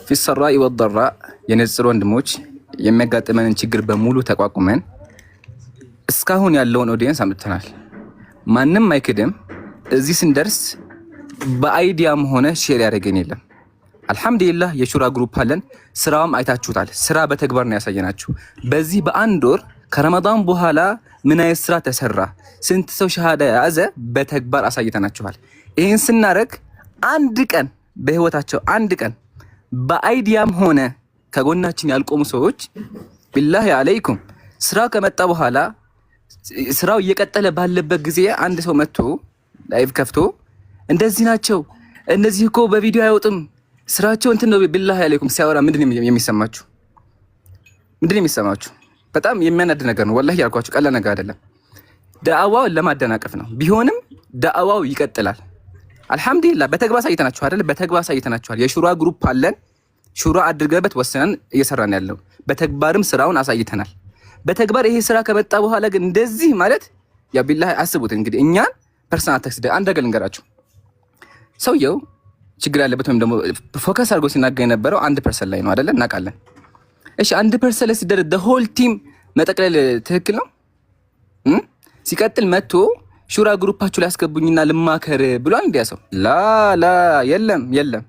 ፊሰራኢ ወደራ የነጽር ወንድሞች የሚያጋጥመንን ችግር በሙሉ ተቋቁመን እስካሁን ያለውን ኦዲየንስ አምጥተናል። ማንም አይክድም። እዚህ ስንደርስ በአይዲያም ሆነ ሼር ያደረገን የለም። አልሐምዱሊላህ የሹራ ግሩፕ አለን። ስራውም አይታችሁታል። ስራ በተግባር ነው ያሳየናችሁ። በዚህ በአንድ ወር ከረመዳን በኋላ ምን አይነት ስራ ተሰራ፣ ስንት ሰው ሸሃዳ ያዘ በተግባር አሳይተናችኋል። ይህን ስናደርግ አንድ ቀን በህይወታቸው አንድ ቀን በአይዲያም ሆነ ከጎናችን ያልቆሙ ሰዎች ቢላሂ አለይኩም ስራው ከመጣ በኋላ ስራው እየቀጠለ ባለበት ጊዜ አንድ ሰው መጥቶ ላይቭ ከፍቶ እንደዚህ ናቸው እነዚህ እኮ በቪዲዮ አይወጡም ስራቸው እንትን ነው ቢላሂ አለይኩም ሲያወራ ምንድነው የሚሰማችሁ? ምንድነው የሚሰማችሁ? በጣም የሚያናድ ነገር ነው ወላሂ ያልኳችሁ፣ ቀላል ነገር አይደለም። ዳዕዋው ለማደናቀፍ ነው። ቢሆንም ዳዕዋው ይቀጥላል። አልሐምዱሊላህ በተግባር አሳይተናችኋል አይደል? በተግባር አሳይተናችኋል። የሹራ ግሩፕ አለን። ሹራ አድርገበት ወሰነን እየሰራን ያለው በተግባርም ስራውን አሳይተናል። በተግባር ይሄ ስራ ከመጣ በኋላ ግን እንደዚህ ማለት ያ ቢላሂ አስቡት። እንግዲህ እኛን ፐርሰናል ተክስደ አንድ ነገር ልንገራችሁ። ሰውየው ችግር ያለበት ወይም ደግሞ ፎከስ አድርጎ ሲናገር የነበረው 1% ላይ ነው አይደለ? እናውቃለን። እሺ 1% ላይ ሲደረግ the whole team መጠቅለል ትክክል ነው? ሲቀጥል መጥቶ ሹራ ግሩፓችሁ ላይ አስገቡኝና ልማከር ብሏል እንዲያ ሰው ላ የለም።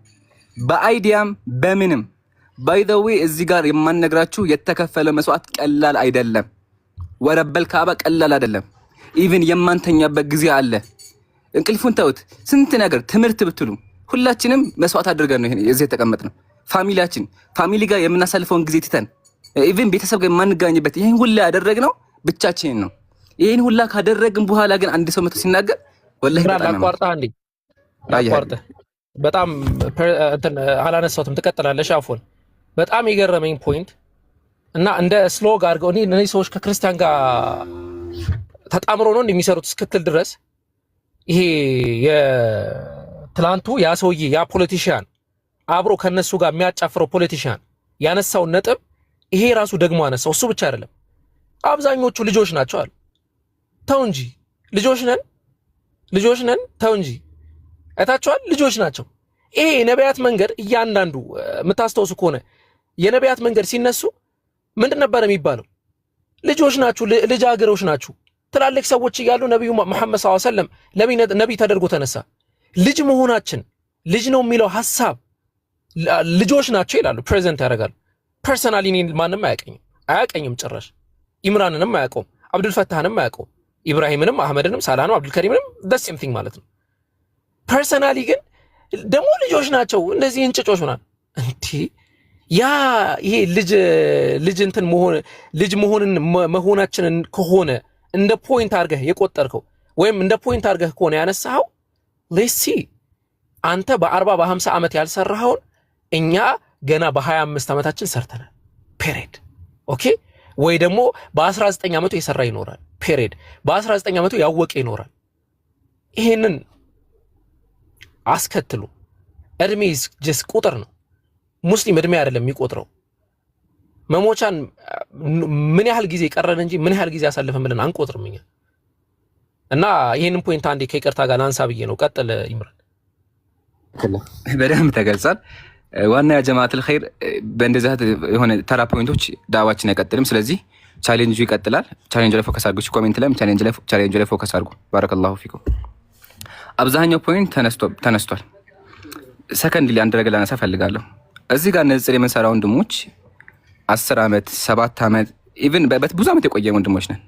በአይዲያም በምንም ባይ ዘ ዌይ እዚህ ጋር የማንነግራችሁ የተከፈለ መስዋዕት ቀላል አይደለም። ወረበል ካባ ቀላል አይደለም። ኢቭን የማንተኛበት ጊዜ አለ። እንቅልፉን ተውት። ስንት ነገር ትምህርት ብትሉ ሁላችንም መስዋዕት አድርገን ነው እዚህ የተቀመጥነው። ፋሚሊ ጋር የምናሳልፈውን ጊዜ ትተን ኢቭን ቤተሰብ ጋር የማንገናኝበት ይሄን ሁላ ያደረግነው ብቻችንን ነው። ይሄን ሁላ ካደረግን በኋላ ግን አንድ ሰው መጥቶ ሲናገር ወላሂ በጣም እንትን አላነሳሁትም። ትቀጥላለሽ። አፎን በጣም የገረመኝ ፖይንት እና እንደ ስሎግ አድርገው እነዚህ ሰዎች ከክርስቲያን ጋር ተጣምሮ ነው እንደሚሰሩት እስክትል ድረስ ይሄ የትላንቱ ያ ሰውዬ ያ ፖለቲሽያን አብሮ ከነሱ ጋር የሚያጫፍረው ፖለቲሽያን ያነሳውን ነጥብ ይሄ ራሱ ደግሞ አነሳው። እሱ ብቻ አይደለም፣ አብዛኞቹ ልጆች ናቸው አሉ። ተው እንጂ ልጆች ነን ተው እንጂ አይታችኋል። ልጆች ናቸው። ይሄ የነቢያት መንገድ እያንዳንዱ የምታስተውሱ ከሆነ የነቢያት መንገድ ሲነሱ ምንድን ነበር የሚባለው? ልጆች ናችሁ፣ ልጃገረዶች ናችሁ። ትላልቅ ሰዎች እያሉ ነቢዩ መሐመድ ሰለላሁ ዐለይሂ ወሰለም ነቢይ ተደርጎ ተነሳ። ልጅ መሆናችን ልጅ ነው የሚለው ሐሳብ ልጆች ናቸው ይላሉ፣ ፕሬዘንት ያደርጋሉ። ፐርሰናሊ እኔን ማንም አያቀኝም ጭራሽ። ኢምራንንም አያውቀውም፣ አብዱልፈታህንም አያውቀውም፣ ኢብራሂምንም፣ አህመድንም፣ ሳላንም፣ አብዱልከሪምንም ደሴም ቲንግ ማለት ነው። ፐርሰናሊ ግን ደግሞ ልጆች ናቸው እንደዚህ እንጭጮች ምናምን እንዴ ያ ይሄ ልጅ እንትን መሆንን መሆናችንን ከሆነ እንደ ፖይንት አድርገህ የቆጠርከው ወይም እንደ ፖይንት አድርገህ ከሆነ ያነሳኸው ሌሲ አንተ በ40 በ50 ዓመት ያልሰራኸውን እኛ ገና በ25 ዓመታችን ሰርተናል። ፔሬድ ኦኬ። ወይ ደግሞ በ19 ዓመቱ የሰራ ይኖራል። ፔሬድ በ19 ዓመቱ ያወቀ ይኖራል። ይሄንን አስከትሉ። እድሜ ጀስ ቁጥር ነው። ሙስሊም እድሜ አይደለም የሚቆጥረው። መሞቻን ምን ያህል ጊዜ ቀረን እንጂ ምን ያህል ጊዜ አሳልፈን ብለን አንቆጥርም እኛ። እና ይሄንን ፖይንት አንዴ ከይቅርታ ጋር ላንሳ ብዬ ነው። ቀጥል ኢምራን። በደንብ ተገልጿል። ዋና ያ ጀማዓቱል ኸይር በእንደዚህ የሆነ ተራ ፖይንቶች ዳዋችን አይቀጥልም። ስለዚህ ቻሌንጁ ይቀጥላል። ቻሌንጅ ላይ ፎከስ አድርጉ። ኮሜንት ላይ ቻሌንጅ ላይ ፎከስ አድርጉ። ባረከላሁ ፊኩም። አብዛኛው ፖይንት ተነስቷል። ሰከንድ ላይ አንድ ነገር ላነሳ ፈልጋለሁ። እዚህ ጋር ንጽጽር የምንሰራ ወንድሞች 10 ዓመት 7 ዓመት ኢቭን ብዙ ዓመት የቆየ ወንድሞች ነን።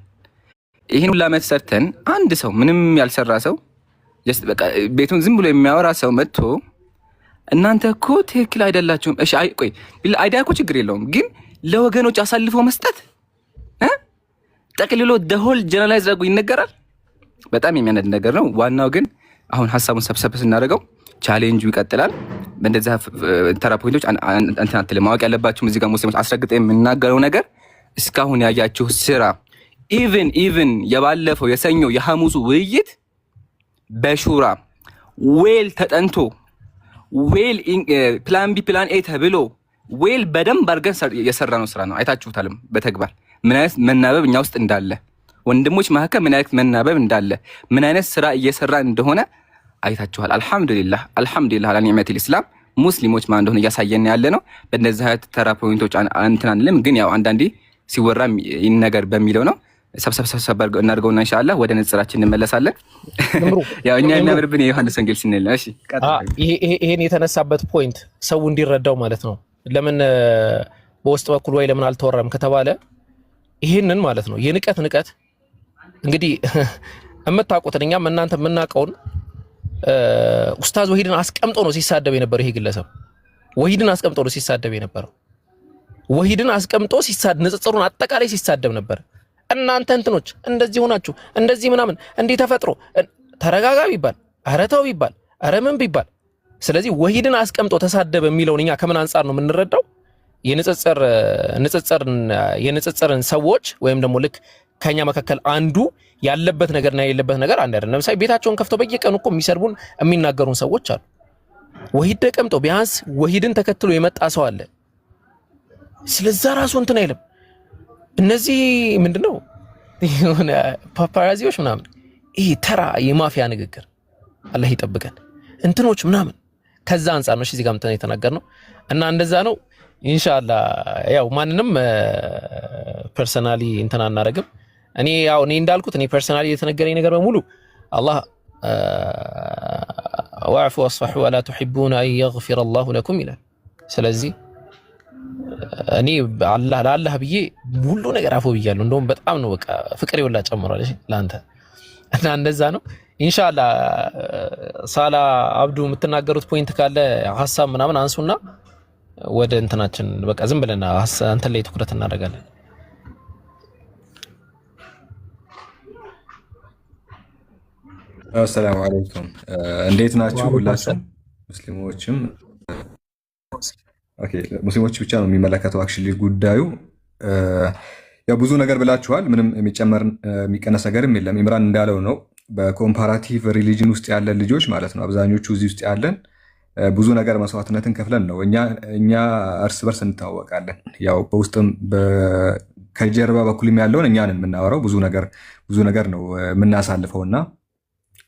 ይህን ሁሉ ዓመት ሰርተን አንድ ሰው ምንም ያልሰራ ሰው በቃ ቤቱን ዝም ብሎ የሚያወራ ሰው መጥቶ እናንተ እኮ ትክክል አይደላችሁም። እሺ ቆይ አይዲያ እኮ ችግር የለውም፣ ግን ለወገኖች አሳልፎ መስጠት ጠቅልሎ ደሆል ጀነራላይዝ አድርጎ ይነገራል። በጣም የሚያነድ ነገር ነው። ዋናው ግን አሁን ሀሳቡን ሰብሰብ ስናደርገው ቻሌንጁ ይቀጥላል። በእንደዚህ ተራ ፖይንቶች እንትን አትልም። ማወቅ ያለባችሁም እዚህ ጋር ሙስሊሞች አስረግጠ የምናገረው ነገር እስካሁን ያያችሁ ስራ ኢቭን የባለፈው የሰኞው የሐሙሱ ውይይት በሹራ ዌል ተጠንቶ ዌል ፕላን ቢ ፕላን ኤ ተብሎ ዌል በደንብ አድርገን የሰራ ነው ስራ ነው። አይታችሁታልም በተግባር ምን አይነት መናበብ እኛ ውስጥ እንዳለ፣ ወንድሞች መካከል ምን አይነት መናበብ እንዳለ፣ ምን አይነት ስራ እየሰራ እንደሆነ አይታችኋል። አልሐምዱሊላህ አላ ኒዕመቲል ኢስላም ሙስሊሞች ማን እንደሆነ እያሳየን ያለ ነው። በእነዚህ አይነት ተራ ፖይንቶች እንትን አንልም፣ ግን ያው አንዳንዴ ሲወራም ይህን ነገር በሚለው ነው። ሰብሰብ እናድርገውና ኢንሻአላህ ወደ ንጽራችን እንመለሳለን። ያው እኛ የሚያምርብን የዮሐንስ ወንጌል ስንል ነው። እሺ ይሄን የተነሳበት ፖይንት ሰው እንዲረዳው ማለት ነው። ለምን በውስጥ በኩል ወይ ለምን አልተወራም ከተባለ ይሄንን ማለት ነው የንቀት እንግዲህ የምታውቁትን እኛም እናንተ የምናውቀውን ኡስታዝ ወሂድን አስቀምጦ ነው ሲሳደብ የነበረው። ይሄ ግለሰብ ወሂድን አስቀምጦ ነው ሲሳደብ የነበረው። ወሂድን አስቀምጦ ንጽጽሩን አጠቃላይ ሲሳደብ ነበር። እናንተ እንትኖች እንደዚህ ሆናችሁ እንደዚህ ምናምን እንዲህ ተፈጥሮ ተረጋጋ ቢባል ኧረ ተው ቢባል ኧረ ምን ቢባል፣ ስለዚህ ወሂድን አስቀምጦ ተሳደበ የሚለውን እኛ ከምን አንጻር ነው የምንረዳው? የንጽጽርን ሰዎች ወይም ደግሞ ልክ ከኛ መካከል አንዱ ያለበት ነገርና የሌለበት ነገር አንድ አይደለም። ለምሳሌ ቤታቸውን ከፍተው በየቀኑ እኮ የሚሰርቡን የሚናገሩን ሰዎች አሉ። ወሂድ ተቀምጦ ቢያንስ ወሂድን ተከትሎ የመጣ ሰው አለ። ስለዛ ራሱ እንትን አይልም። እነዚህ ምንድነው የሆነ ፓፓራዚዎች ምናምን ይሄ ተራ የማፊያ ንግግር አላህ ይጠብቀን እንትኖች ምናምን ከዛ አንፃር ነው እዚህ ጋር እንትን የተናገርነው እና እንደዛ ነው። ኢንሻአላህ ያው ማንንም ፐርሰናሊ እንትን አናረግም። እኔ እንዳልኩት እኔ ፐርሰናሊ የተነገረኝ ነገር በሙሉ አላህ ወአፉ ወስፈሑ ወላ تحبون ان يغفر الله لكم ይላል። ስለዚህ እኔ ለአላህ ብዬ ሁሉ ነገር አፎ ብያለሁ። እንደውም በጣም ነው በቃ ፍቅር ይወላ ጨምሯል። እሺ ላንተ እና እንደዛ ነው ኢንሻአላህ። ሳላ አብዱ የምትናገሩት ፖይንት ካለ ሐሳብ ምናምን አንሱና ወደ እንትናችን በቃ ዝም ብለና አንተ ላይ ትኩረት እናደርጋለን። አሰላሙ አለይኩም እንዴት ናችሁ? ሁላችሁም ሙስሊሞችም ኦኬ፣ ሙስሊሞች ብቻ ነው የሚመለከተው አክቹሊ ጉዳዩ። ያው ብዙ ነገር ብላችኋል። ምንም የሚጨመር የሚቀነስ ነገርም የለም። ኢምራን እንዳለው ነው። በኮምፓራቲቭ ሪሊጅን ውስጥ ያለን ልጆች ማለት ነው አብዛኞቹ እዚህ ውስጥ ያለን ብዙ ነገር መስዋዕትነትን ከፍለን ነው። እኛ እርስ በርስ እንታወቃለን። ያው በውስጥም ከጀርባ በኩልም ያለውን እኛን የምናወራው ብዙ ነገር ነው የምናሳልፈውና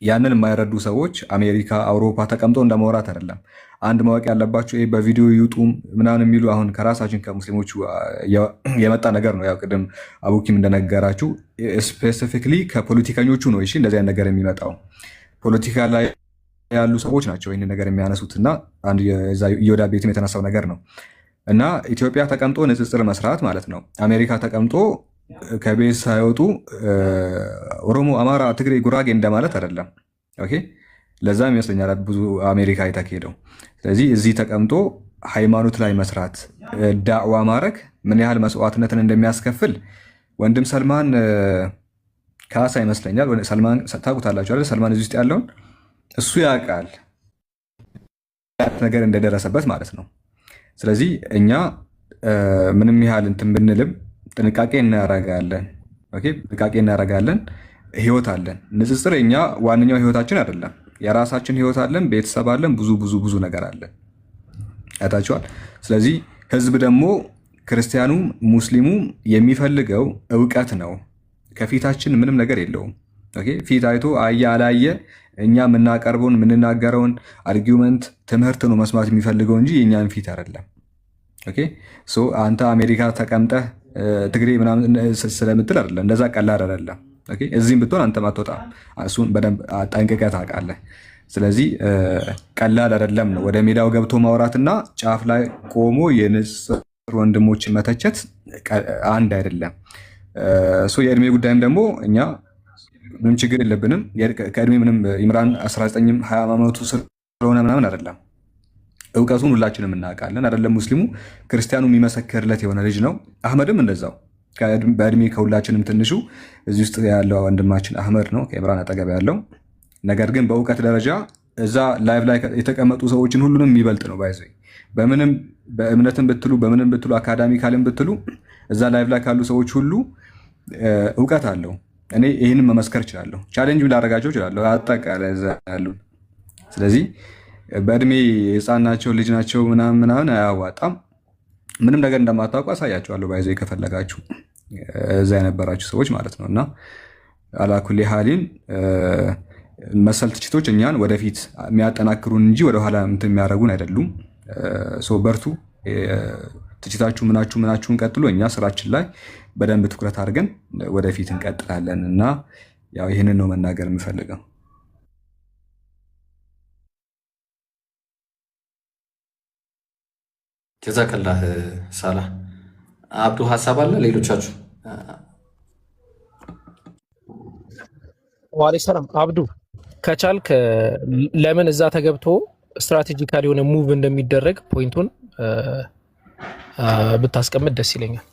ያንን የማይረዱ ሰዎች አሜሪካ፣ አውሮፓ ተቀምጦ እንደማውራት አይደለም። አንድ ማወቅ ያለባቸው ይሄ በቪዲዮ ይውጡም ምናምን የሚሉ አሁን ከራሳችን ከሙስሊሞቹ የመጣ ነገር ነው። ያው ቅድም አቡኪም እንደነገራችሁ ስፔሲፊክሊ ከፖለቲከኞቹ ነው እሺ እንደዚህ ነገር የሚመጣው ፖለቲካ ላይ ያሉ ሰዎች ናቸው ይህን ነገር የሚያነሱት እና አንድ የወዳ ቤትም የተነሳው ነገር ነው እና ኢትዮጵያ ተቀምጦ ንጽጽር መስራት ማለት ነው። አሜሪካ ተቀምጦ ከቤት ሳይወጡ ኦሮሞ፣ አማራ፣ ትግሬ፣ ጉራጌ እንደማለት አይደለም። ኦኬ ለዛም ይመስለኛል ብዙ አሜሪካ የተካሄደው። ስለዚህ እዚህ ተቀምጦ ሃይማኖት ላይ መስራት ዳዕዋ ማድረግ ምን ያህል መስዋዕትነትን እንደሚያስከፍል ወንድም ሰልማን ካሳ ይመስለኛል። ሰልማን ታውቁታላችሁ አይደል? ሰልማን እዚህ ውስጥ ያለውን እሱ ያውቃል ነገር እንደደረሰበት ማለት ነው። ስለዚህ እኛ ምንም ያህል እንትን ብንልም ጥንቃቄ እናደርጋለን። ኦኬ ጥንቃቄ እናደርጋለን። ህይወት አለን። ንጽጽር እኛ ዋነኛው ህይወታችን አይደለም። የራሳችን ህይወት አለን፣ ቤተሰብ አለን፣ ብዙ ነገር አለን። አይታችኋል። ስለዚህ ህዝብ ደግሞ ክርስቲያኑም ሙስሊሙም የሚፈልገው እውቀት ነው። ከፊታችን ምንም ነገር የለውም። ኦኬ ፊት አይቶ አየ አላየ እኛ የምናቀርበውን የምንናገረውን አርጊውመንት ትምህርት ነው መስማት የሚፈልገው እንጂ የእኛን ፊት አይደለም። ኦኬ ሶ አንተ አሜሪካ ተቀምጠህ ትግሬ ምናምን ስለምትል አይደለም፣ እንደዛ ቀላል አይደለም። ኦኬ እዚህም ብትሆን አንተ አትወጣም። እሱን በደንብ ጠንቅቀህ ታውቃለህ። ስለዚህ ቀላል አይደለም ነው ወደ ሜዳው ገብቶ ማውራትና ጫፍ ላይ ቆሞ የንጽጽር ወንድሞችን መተቸት አንድ አይደለም። የእድሜ ጉዳይም ደግሞ እኛ ምንም ችግር የለብንም። ከእድሜ ምንም ኢምራን 19 20 ዓመቱ ስለሆነ ምናምን አይደለም። እውቀቱን ሁላችንም እናውቃለን አይደለም። ሙስሊሙ ክርስቲያኑ የሚመሰክርለት የሆነ ልጅ ነው። አህመድም እንደዛው በእድሜ ከሁላችንም ትንሹ እዚህ ውስጥ ያለው ወንድማችን አህመድ ነው ከኢምራን አጠገብ ያለው። ነገር ግን በእውቀት ደረጃ እዛ ላይቭ ላይ የተቀመጡ ሰዎችን ሁሉንም የሚበልጥ ነው። ባይዘ በምንም በእምነትም ብትሉ በምንም ብትሉ አካዳሚካልም ብትሉ እዛ ላይቭ ላይ ካሉ ሰዎች ሁሉ እውቀት አለው። እኔ ይህንን መመስከር እችላለሁ። ቻሌንጅ ላደርጋቸው እችላለሁ አጠቃላይ እዛ ያሉ። ስለዚህ በእድሜ ህፃን ናቸው ልጅ ናቸው ምናምን አያዋጣም። ምንም ነገር እንደማታውቁ አሳያቸዋለሁ። ባይዘ ከፈለጋችሁ እዛ የነበራችሁ ሰዎች ማለት ነው። እና አላኩሌ ሀሊን መሰል ትችቶች እኛን ወደፊት የሚያጠናክሩን እንጂ ወደኋላ እንትን የሚያደርጉን አይደሉም። በርቱ። ትችታችሁ ምናችሁን ቀጥሎ፣ እኛ ስራችን ላይ በደንብ ትኩረት አድርገን ወደፊት እንቀጥላለን እና ያው ይህንን ነው መናገር የምፈልገው። ጀዛከላህ ሳላህ። አብዱ ሀሳብ አለ? ሌሎቻችሁ? ወአለይኩም ሰላም። አብዱ ከቻልክ ለምን እዛ ተገብቶ ስትራቴጂካሊ የሆነ ሙቭ እንደሚደረግ ፖይንቱን ብታስቀምጥ ደስ ይለኛል።